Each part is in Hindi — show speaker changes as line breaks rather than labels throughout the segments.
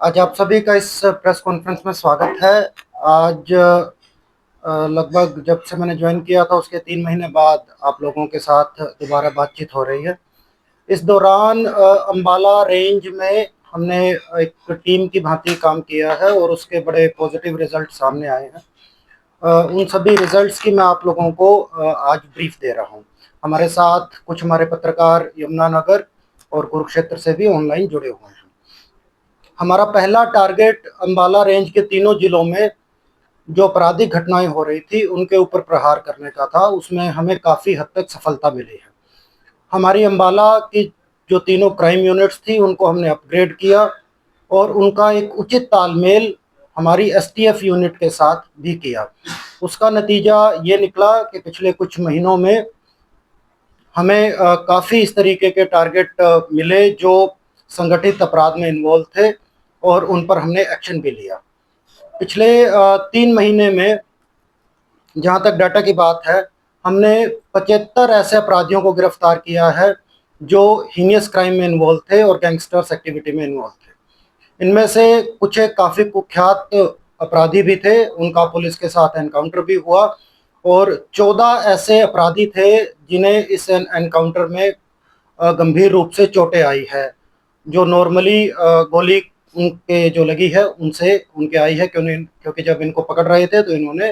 आज आप सभी का इस प्रेस कॉन्फ्रेंस में स्वागत है। आज लगभग जब से मैंने ज्वाइन किया था उसके 3 महीने बाद आप लोगों के साथ दोबारा बातचीत हो रही है। इस दौरान अंबाला रेंज में हमने एक टीम की भांति काम किया है और उसके बड़े पॉजिटिव रिजल्ट सामने आए हैं। उन सभी रिजल्ट्स की मैं आप लोगों को आज ब्रीफ दे रहा हूँ। हमारे साथ कुछ हमारे पत्रकार यमुनानगर और कुरुक्षेत्र से भी ऑनलाइन जुड़े हुए हैं। हमारा पहला टारगेट अंबाला रेंज के तीनों जिलों में जो आपराधिक घटनाएं हो रही थी उनके ऊपर प्रहार करने का था। उसमें हमें काफ़ी हद तक सफलता मिली है। हमारी अंबाला की जो तीनों क्राइम यूनिट्स थी उनको हमने अपग्रेड किया और उनका एक उचित तालमेल हमारी एसटीएफ यूनिट के साथ भी किया। उसका नतीजा ये निकला कि पिछले कुछ महीनों में हमें काफ़ी इस तरीके के टारगेट मिले जो संगठित अपराध में इन्वॉल्व थे और उन पर हमने एक्शन भी लिया। पिछले 3 महीने में जहाँ तक डाटा की बात है, हमने 75 ऐसे अपराधियों को गिरफ्तार किया है जो हीनियस क्राइम में इन्वॉल्व थे और गैंगस्टर्स एक्टिविटी में इन्वॉल्व थे। इनमें से कुछ एक काफ़ी कुख्यात अपराधी भी थे, उनका पुलिस के साथ एनकाउंटर भी हुआ और 14 ऐसे अपराधी थे जिन्हें इस एनकाउंटर में गंभीर रूप से चोटें आई है, जो नॉर्मली गोली उनके जो लगी है उनसे उनके आई है, क्योंकि जब इनको पकड़ रहे थे तो इन्होंने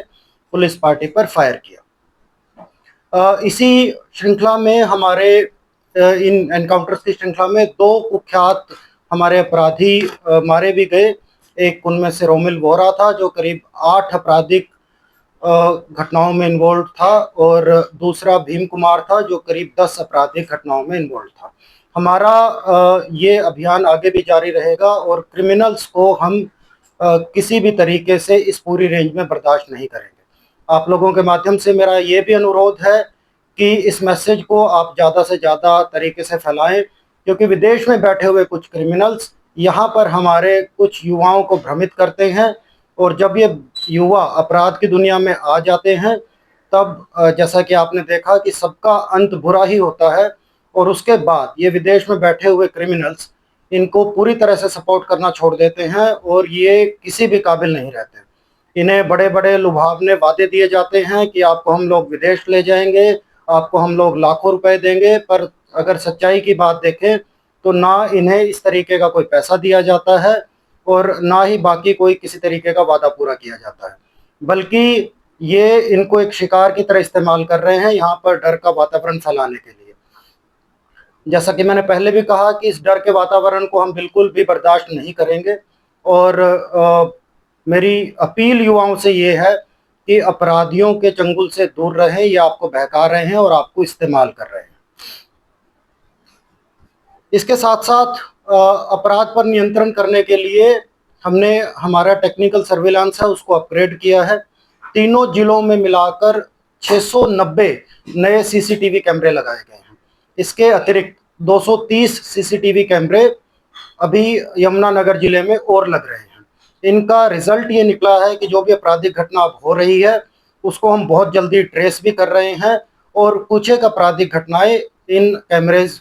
पुलिस पार्टी पर फायर किया। इसी श्रृंखला में हमारे इन एनकाउंटर्स की श्रृंखला में 2 कुख्यात हमारे अपराधी मारे भी गए। एक उनमें से रोमिल वोरा था जो करीब 8 आपराधिक घटनाओं में इन्वॉल्व था और दूसरा भीम कुमार था जो करीब 10 आपराधिक घटनाओं में इन्वॉल्व था। हमारा ये अभियान आगे भी जारी रहेगा और क्रिमिनल्स को हम किसी भी तरीके से इस पूरी रेंज में बर्दाश्त नहीं करेंगे। आप लोगों के माध्यम से मेरा ये भी अनुरोध है कि इस मैसेज को आप ज़्यादा से ज़्यादा तरीके से फैलाएं, क्योंकि विदेश में बैठे हुए कुछ क्रिमिनल्स यहाँ पर हमारे कुछ युवाओं को भ्रमित करते हैं और जब ये युवा अपराध की दुनिया में आ जाते हैं तब जैसा कि आपने देखा कि सबका अंत बुरा ही होता है और उसके बाद ये विदेश में बैठे हुए क्रिमिनल्स इनको पूरी तरह से सपोर्ट करना छोड़ देते हैं और ये किसी भी काबिल नहीं रहते। इन्हें बड़े बड़े लुभावने वादे दिए जाते हैं कि आपको हम लोग विदेश ले जाएंगे, आपको हम लोग लाखों रुपए देंगे, पर अगर सच्चाई की बात देखें तो ना इन्हें इस तरीके का कोई पैसा दिया जाता है और ना ही बाकी कोई किसी तरीके का वादा पूरा किया जाता है, बल्कि ये इनको एक शिकार की तरह इस्तेमाल कर रहे हैं यहाँ पर डर का वातावरण फैलाने के लिए। जैसा कि मैंने पहले भी कहा कि इस डर के वातावरण को हम बिल्कुल भी बर्दाश्त नहीं करेंगे और मेरी अपील युवाओं से ये है कि अपराधियों के चंगुल से दूर रहें। ये आपको बहका रहे हैं और आपको इस्तेमाल कर रहे हैं। इसके साथ साथ अपराध पर नियंत्रण करने के लिए हमने हमारा टेक्निकल सर्विलांस है उसको अपग्रेड किया है। तीनों जिलों में मिलाकर 690 नए सीसीटीवी कैमरे लगाए गए हैं। इसके अतिरिक्त 230 सीसीटीवी कैमरे अभी यमुनानगर जिले में और लग रहे हैं। इनका रिजल्ट ये निकला है कि जो भी आपराधिक घटना अब हो रही है उसको हम बहुत जल्दी ट्रेस भी कर रहे हैं और कुछ एक आपराधिक घटनाएं इन कैमरेज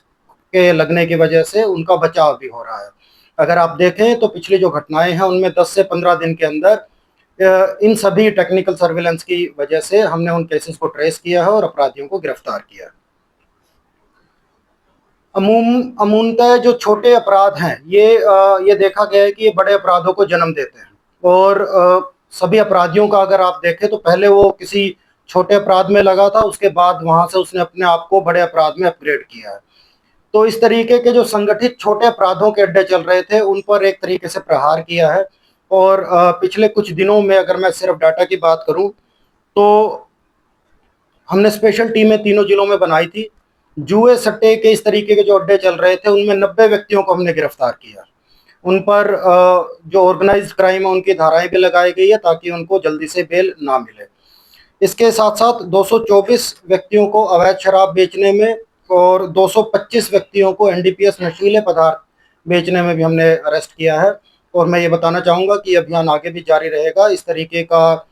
के लगने की वजह से उनका बचाव भी हो रहा है। अगर आप देखें तो पिछली जो घटनाएं हैं उनमें 10 से 15 दिन के अंदर इन सभी टेक्निकल सर्विलेंस की वजह से हमने उन केसेस को ट्रेस किया है और अपराधियों को गिरफ्तार किया है। अमूमतः जो छोटे अपराध हैं ये देखा गया है कि ये बड़े अपराधों को जन्म देते हैं और सभी अपराधियों का अगर आप देखें तो पहले वो किसी छोटे अपराध में लगा था, उसके बाद वहां से उसने अपने आप को बड़े अपराध में अपग्रेड किया है। तो इस तरीके के जो संगठित छोटे अपराधों के अड्डे चल रहे थे उन पर एक तरीके से प्रहार किया है और पिछले कुछ दिनों में अगर मैं सिर्फ डाटा की बात करूं तो हमने स्पेशल टीमें तीनों जिलों में बनाई थी। जुए सट्टे के इस तरीके के जो अड्डे चल रहे थे उनमें 90 व्यक्तियों को हमने गिरफ्तार किया। उन पर जो ऑर्गेनाइज्ड क्राइम है उनकी धाराएं भी लगाई गई है ताकि उनको जल्दी से बेल ना मिले। इसके साथ साथ 224 व्यक्तियों को अवैध शराब बेचने में और 225 व्यक्तियों को एनडीपीएस नशीले पदार्थ बेचने में भी हमने अरेस्ट किया है। और मैं ये बताना चाहूँगा कि अभियान आगे भी जारी रहेगा। इस तरीके का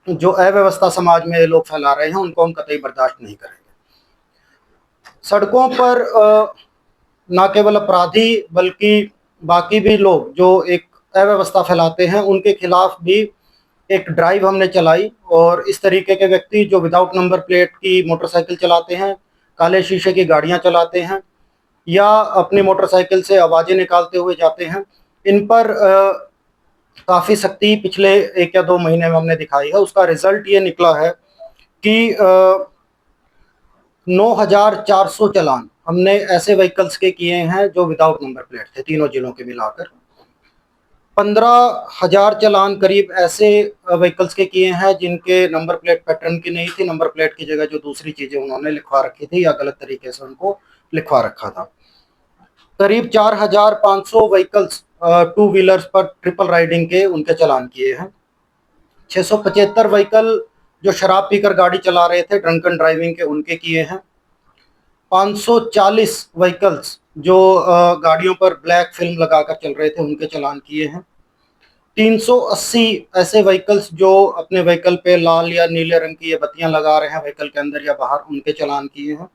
जो अव्यवस्था समाज में लोग फैला रहे हैं उनको हम कतई बर्दाश्त नहीं करेंगे। सड़कों पर न केवल अपराधी बल्कि बाकी भी लोग जो एक अव्यवस्था फैलाते हैं उनके खिलाफ भी एक ड्राइव हमने चलाई। और इस तरीके के व्यक्ति जो विदाउट नंबर प्लेट की मोटरसाइकिल चलाते हैं, काले शीशे की गाड़ियां चलाते हैं या अपनी मोटरसाइकिल से आवाज़ें निकालते हुए जाते हैं, इन पर काफ़ी सख्ती पिछले 1 या 2 महीने में हमने दिखाई है। उसका रिजल्ट ये निकला है कि 9,400 चालान हमने ऐसे व्हीकल्स के किए हैं जो विदाउट नंबर प्लेट थे, तीनों जिलों के मिलाकर। 15,000 चालान करीब ऐसे व्हीकल्स के किए हैं जिनके नंबर प्लेट पैटर्न की नहीं थी, नंबर प्लेट की जगह जो दूसरी चीज़ें उन्होंने लिखवा रखी थी या गलत तरीके से उनको लिखवा रखा था। करीब 4,500 व्हीकल्स टू व्हीलर्स पर ट्रिपल राइडिंग के उनके चालान किए हैं। 675 व्हीकल जो शराब पीकर गाड़ी चला रहे थे, ड्रंकन ड्राइविंग के, उनके किए हैं। 540 व्हीकल्स जो गाड़ियों पर ब्लैक फिल्म लगाकर चल रहे थे, उनके चालान किए हैं। 380 ऐसे व्हीकल्स जो अपने व्हीकल पे लाल या नीले रंग की ये बत्तियां लगा रहे हैं व्हीकल के अंदर या बाहर, उनके चालान किए हैं।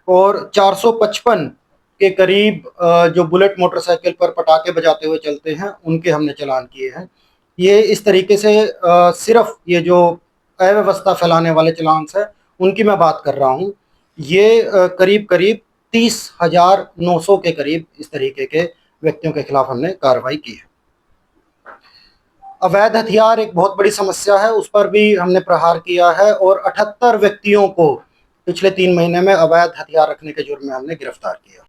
और 455 के करीब जो बुलेट मोटरसाइकिल पर पटाखे बजाते हुए चलते हैं, उनके हमने चालान किए हैं। ये इस तरीके से सिर्फ ये जो अव्यवस्था फैलाने वाले चालान्स हैं उनकी मैं बात कर रहा हूँ। ये करीब करीब 30,900 के करीब इस तरीके के व्यक्तियों के खिलाफ हमने कार्रवाई की है। अवैध हथियार एक बहुत बड़ी समस्या है, उस पर भी हमने प्रहार किया है और 78 व्यक्तियों को पिछले 3 महीने में अवैध हथियार रखने के जुर्म में हमने गिरफ्तार किया।